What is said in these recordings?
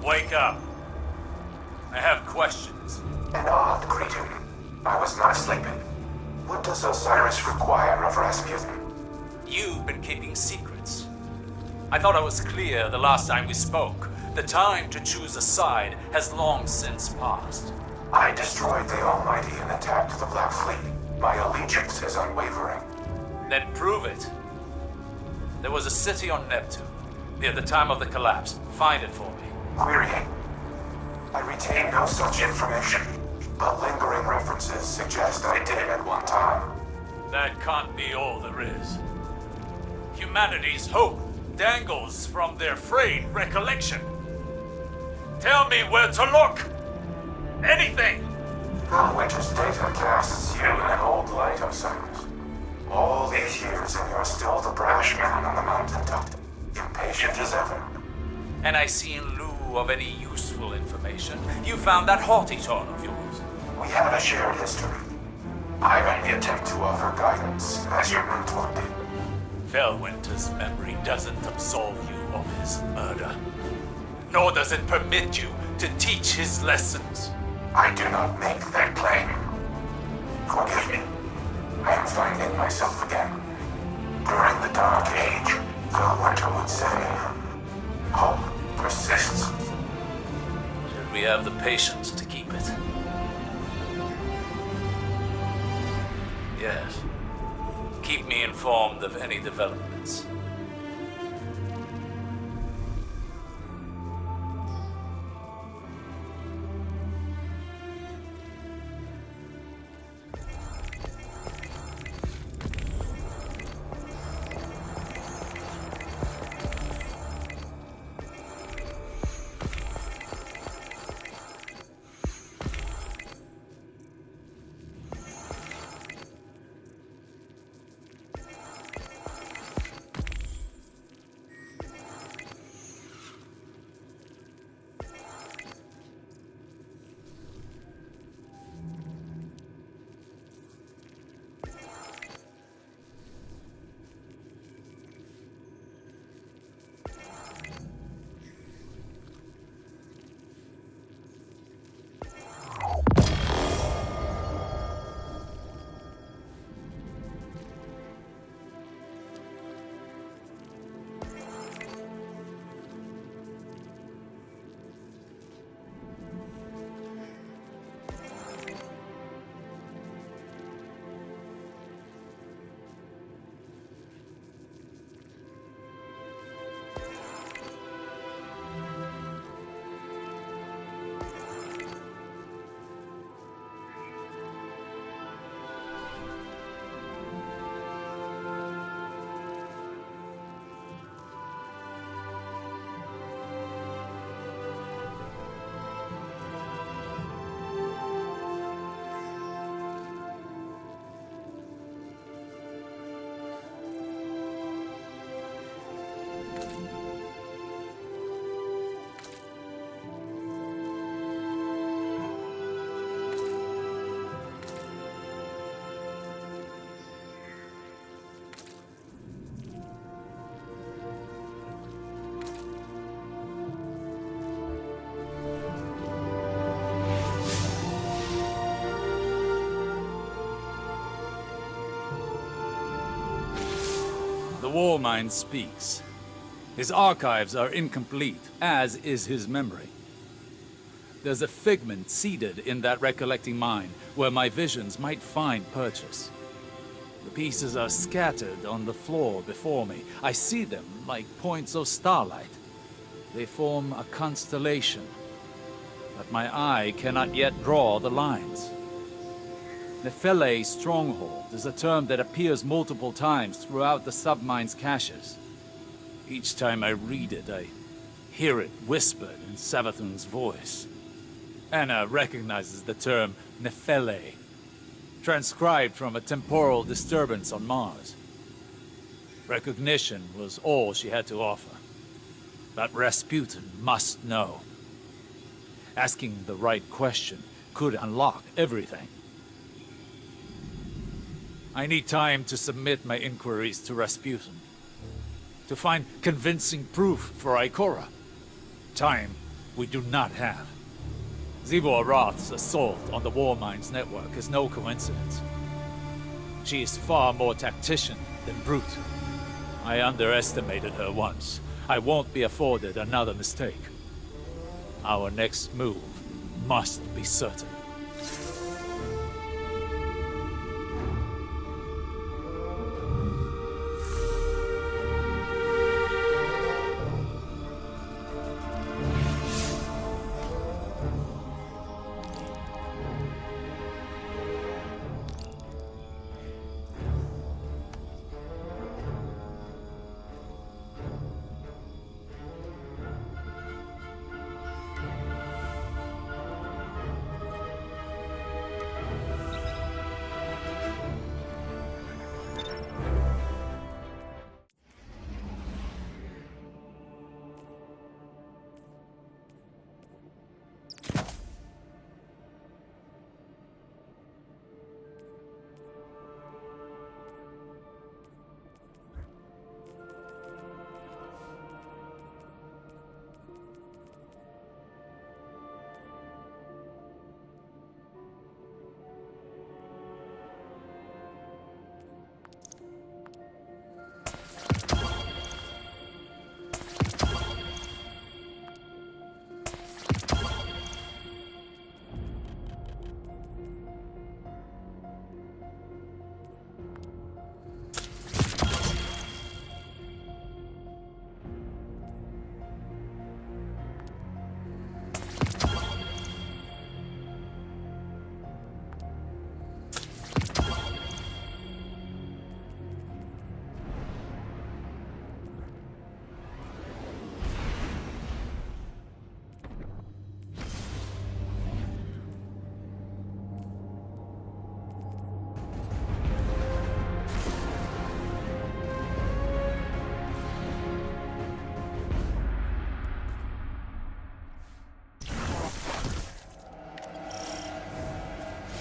Wake up. I have questions. An odd greeting. I was not sleeping. What does Osiris require of Rasputin? You've been keeping secrets. I thought I was clear the last time we spoke. The time to choose a side has long since passed. I destroyed the Almighty and attacked the Black Fleet. My allegiance is unwavering. Then prove it. There was a city on Neptune, near the time of the collapse. Find it for me. Querying. I retain no such information, but lingering references suggest I did at one time. That can't be all there is. Humanity's hope dangles from their frayed recollection. Tell me where to look! Anything! Winter's data casts you in an old light, Osiris. All these years and you're still the brash man on the mountaintop, impatient as ever. And I see in lieu of any useful information, you found that haughty tone of yours. We have a shared history. I only attempt to offer guidance, as your mentor did. Felwinter's memory doesn't absolve you of his murder. Nor does it permit you to teach his lessons. I do not make that claim. Forgive me. I am finding myself again. During the Dark Age, Felwinter would say, hope persists. Should we have the patience to keep it? Yes. Keep me informed of any developments. The War Mind speaks. His archives are incomplete, as is his memory. There's a figment seated in that recollecting mind, where my visions might find purchase. The pieces are scattered on the floor before me. I see them like points of starlight. They form a constellation, but my eye cannot yet draw the lines. Nephele Stronghold is a term that appears multiple times throughout the submine's caches. Each time I read it, I hear it whispered in Savathun's voice. Anna recognizes the term Nephele, transcribed from a temporal disturbance on Mars. Recognition was all she had to offer. But Rasputin must know. Asking the right question could unlock everything. I need time to submit my inquiries to Rasputin, to find convincing proof for Ikora. Time we do not have. Zivor Roth's assault on the Warminds network is no coincidence. She is far more tactician than brute. I underestimated her once. I won't be afforded another mistake. Our next move must be certain.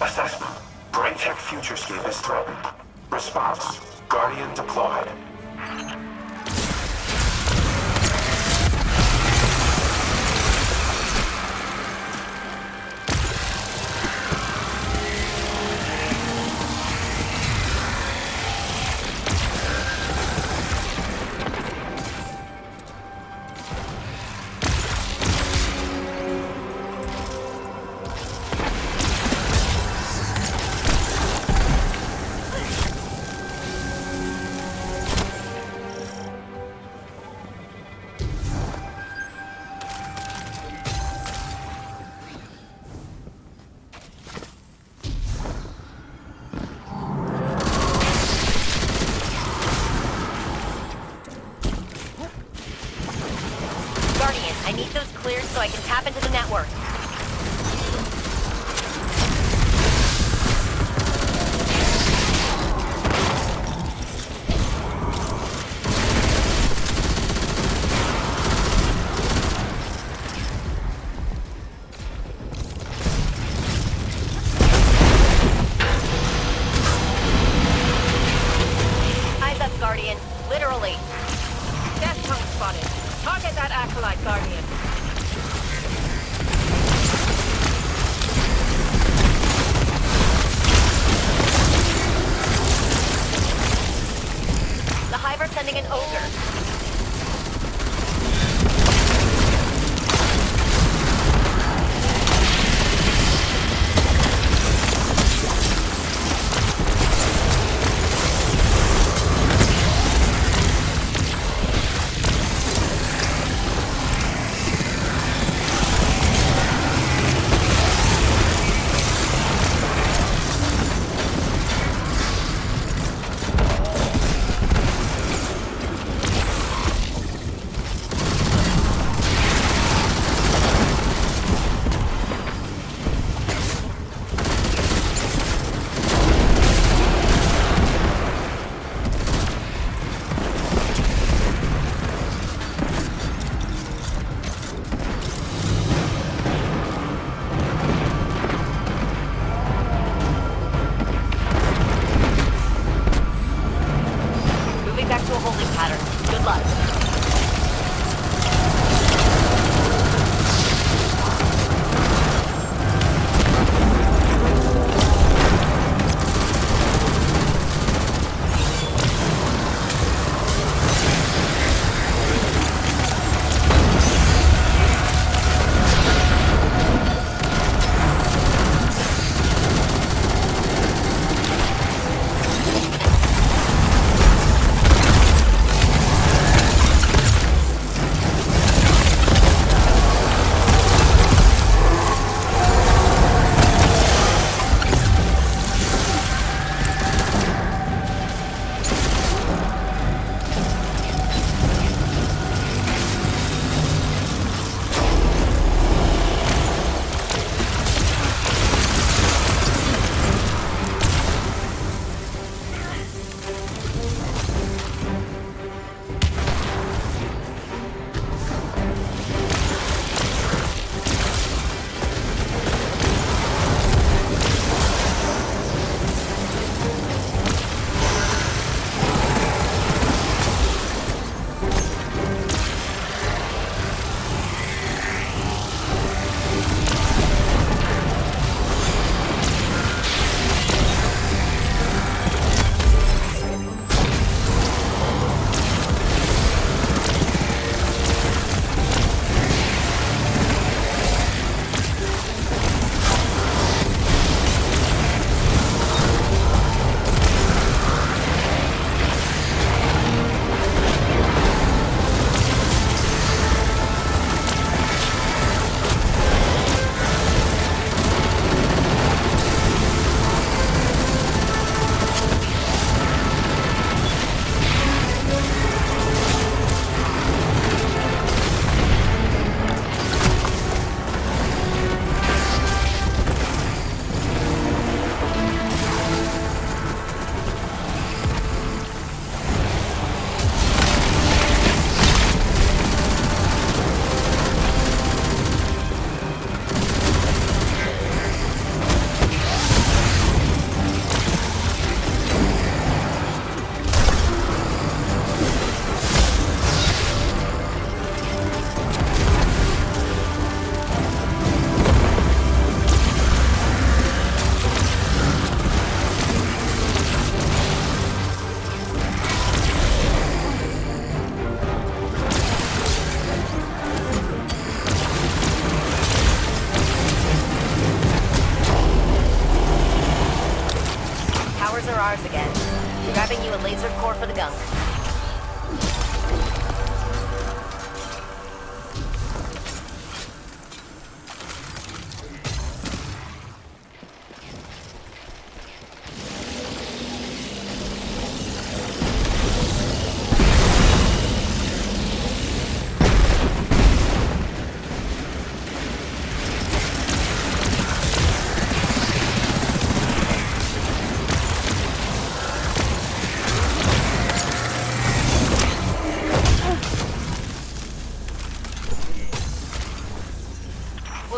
Assessment. Braincheck Futurescape is threatened. Response. Guardian deployed. I need those cleared so I can tap into the network. Eyes up, Guardian. Literally. Death tongue spotted. Target that acolyte, Guardian. The Hive are sending an ogre.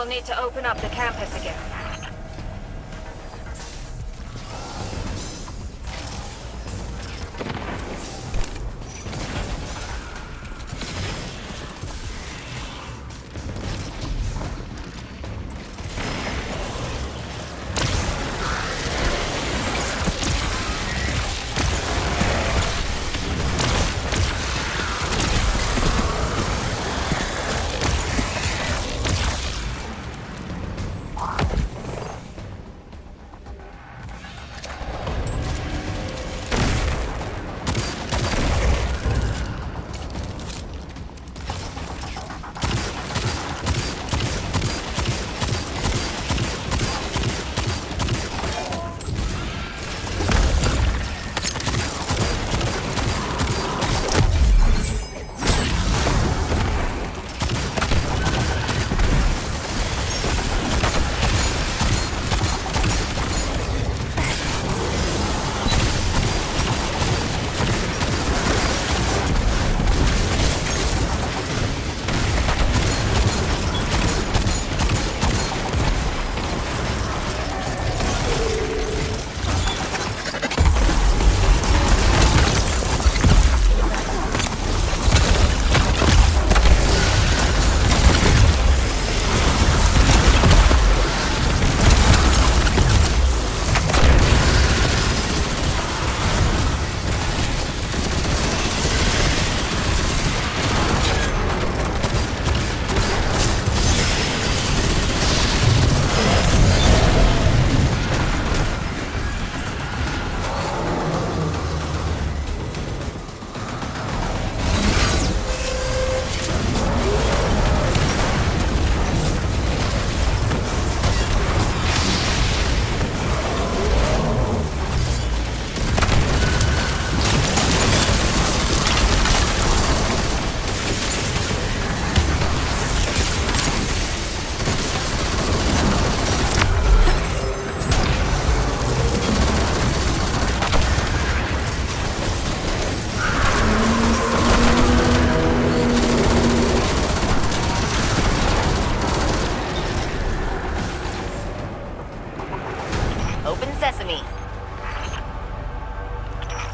We'll need to open up the campus again.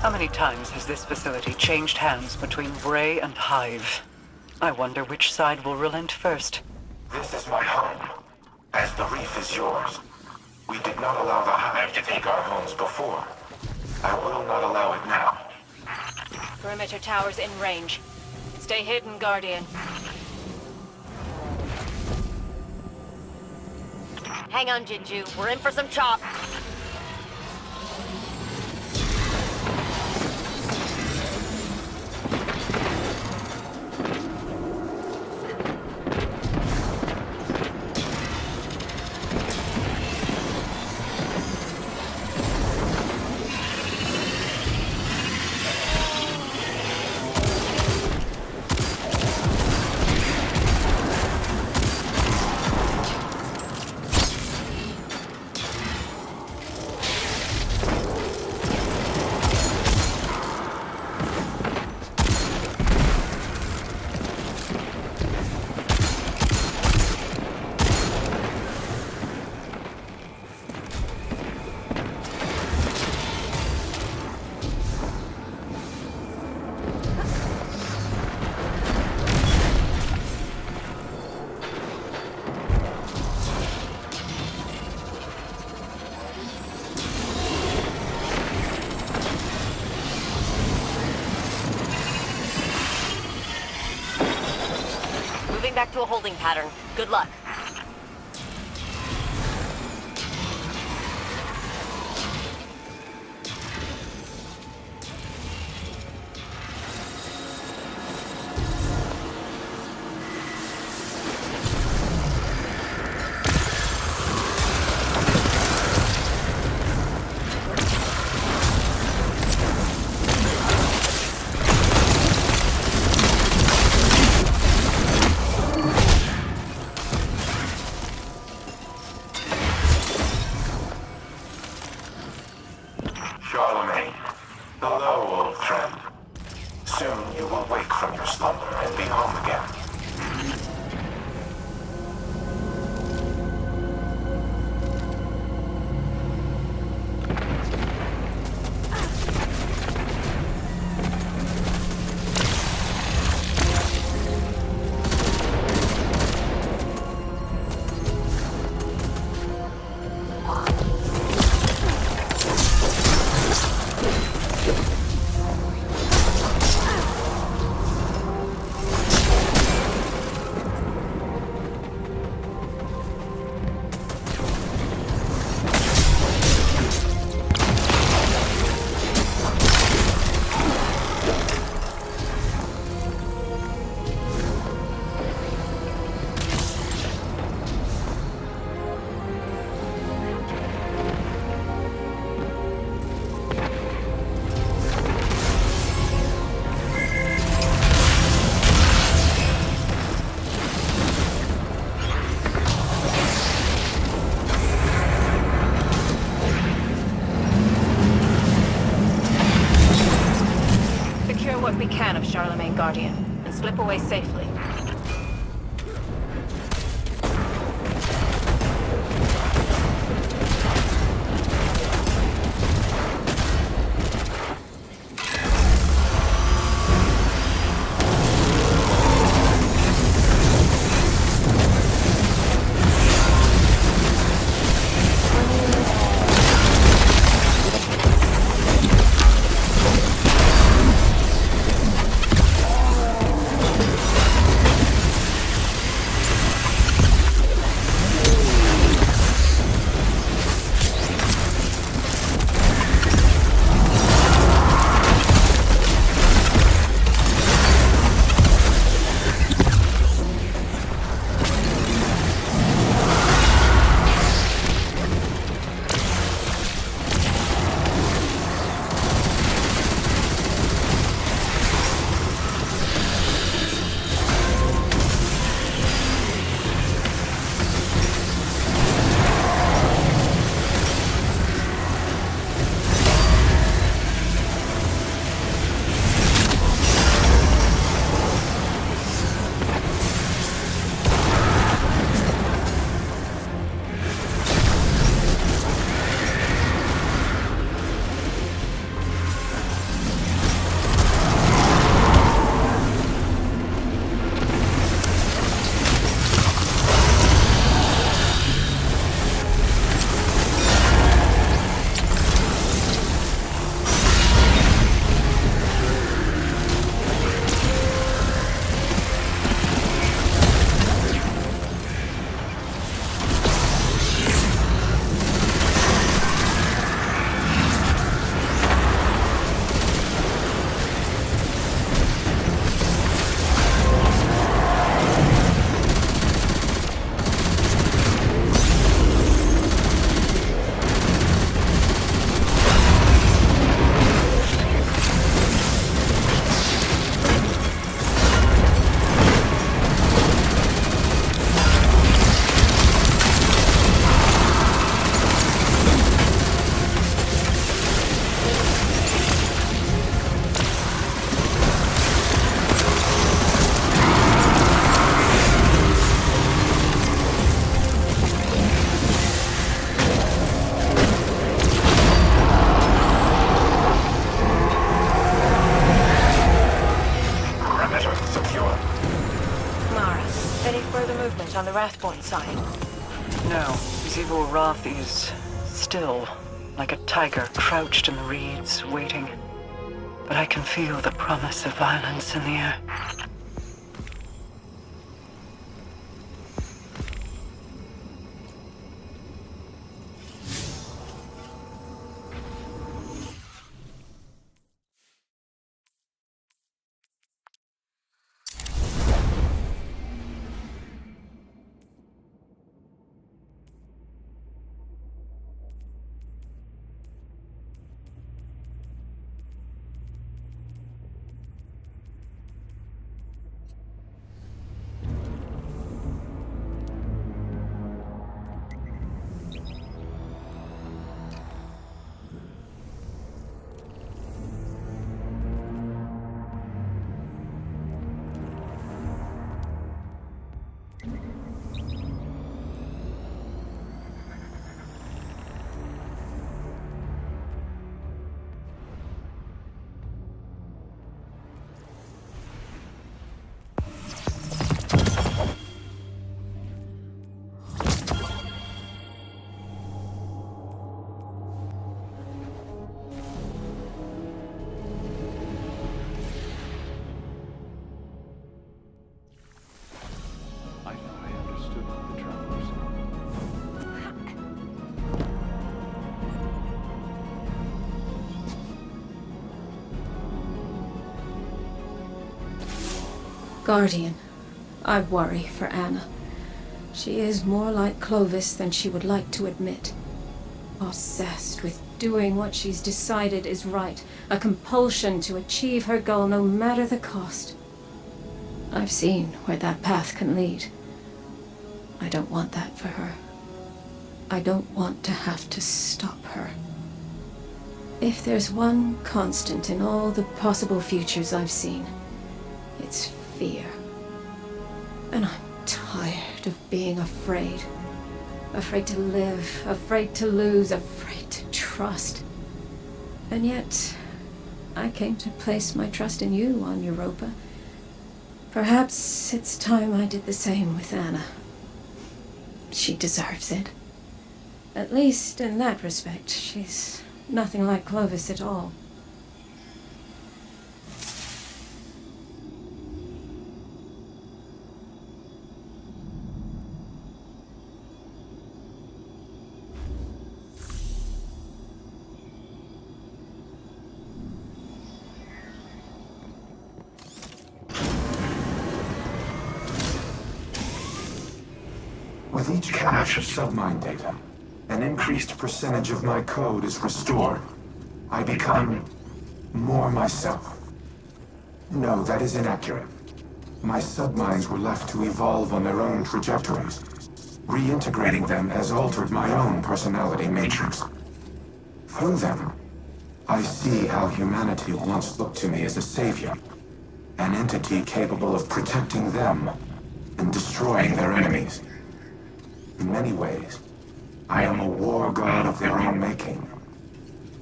How many times has this facility changed hands between Bray and Hive? I wonder which side will relent first. This is my home, as the reef is yours. We did not allow the Hive to take our homes before. I will not allow it now. Perimeter towers in range. Stay hidden, Guardian. Hang on, Jinju. We're in for some chop. Back to a holding pattern. Good luck. Hello, old friend. Soon you will wake from your slumber and be home again. slip away safely. On the Wrathborn side. No, Zivor Roth is still, like a tiger crouched in the reeds, waiting. But I can feel the promise of violence in the air. Guardian, I worry for Anna. She is more like Clovis than she would like to admit. Obsessed with doing what she's decided is right, a compulsion to achieve her goal no matter the cost. I've seen where that path can lead. I don't want that for her. I don't want to have to stop her. If there's one constant in all the possible futures I've seen, it's fear. And I'm tired of being afraid. Afraid to live, afraid to lose, afraid to trust. And yet, I came to place my trust in you on Europa. Perhaps it's time I did the same with Anna. She deserves it. At least in that respect, she's nothing like Clovis at all. With each cache of submine data, an increased percentage of my code is restored. I become more myself. No, that is inaccurate. My submines were left to evolve on their own trajectories. Reintegrating them has altered my own personality matrix. Through them, I see how humanity once looked to me as a savior, an entity capable of protecting them and destroying their enemies. In many ways, I am a war god of their own making.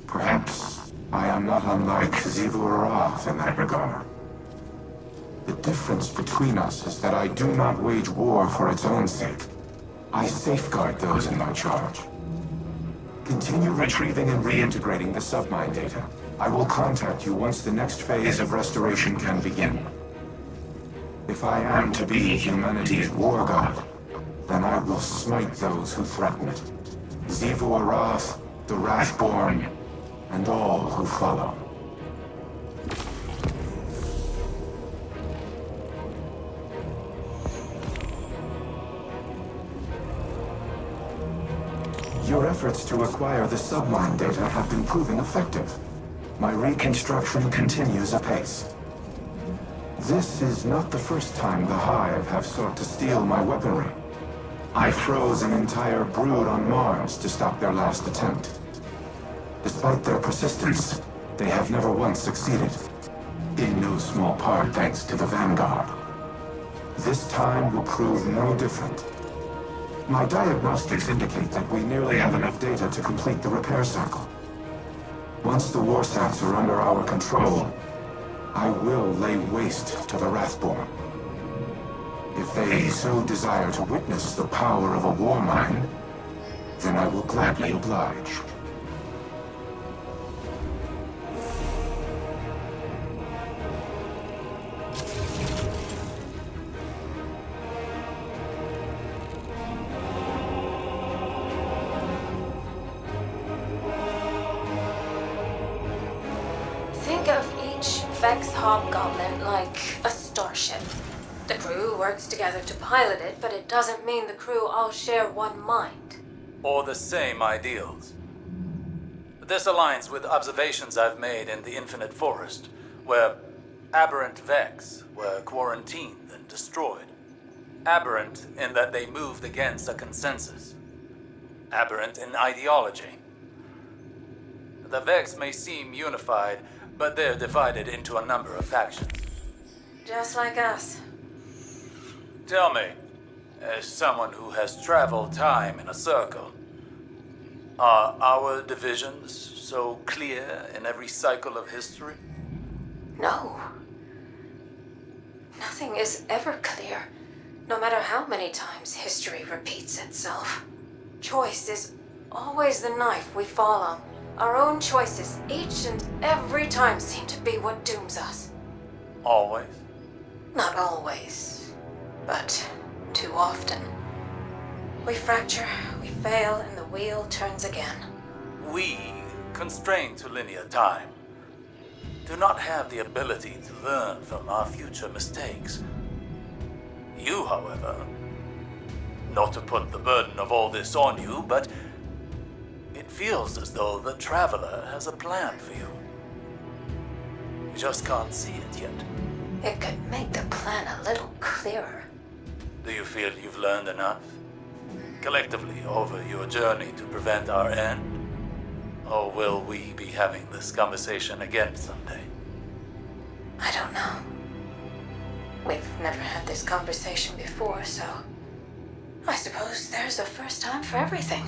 Perhaps I am not unlike Seraph in that regard. The difference between us is that I do not wage war for its own sake. I safeguard those in my charge. Continue retrieving and reintegrating the submine data. I will contact you once the next phase of restoration can begin. If I am to be humanity's war god, then I will smite those who threaten it. Seraph, the Wrathborn, and all who follow. Your efforts to acquire the submine data have been proving effective. My reconstruction continues apace. This is not the first time the Hive have sought to steal my weaponry. I froze an entire brood on Mars to stop their last attempt. Despite their persistence, they have never once succeeded. In no small part thanks to the Vanguard. This time will prove no different. My diagnostics indicate that we nearly have enough data to complete the repair cycle. Once the warsats are under our control, I will lay waste to the Wrathborn. If they so desire to witness the power of a war mine, then I will gladly oblige. Think of each Vex Hobgoblin like a starship. The crew works together to pilot it, but it doesn't mean the crew all share one mind. Or the same ideals. This aligns with observations I've made in the Infinite Forest, where aberrant Vex were quarantined and destroyed. Aberrant in that they moved against a consensus. Aberrant in ideology. The Vex may seem unified, but they're divided into a number of factions. Just like us. Tell me, as someone who has traveled time in a circle, are our divisions so clear in every cycle of history? No. Nothing is ever clear, no matter how many times history repeats itself. Choice is always the knife we fall on. Our own choices, each and every time, seem to be what dooms us. Always? Not always, but too often. We fracture, we fail, and the wheel turns again. We, constrained to linear time, do not have the ability to learn from our future mistakes. You, however, not to put the burden of all this on you, but it feels as though the Traveler has a plan for you. You just can't see it yet. It could make the plan a little clearer. Do you feel you've learned enough? Collectively over your journey to prevent our end? Or will we be having this conversation again someday? I don't know. We've never had this conversation before, so I suppose there's a first time for everything.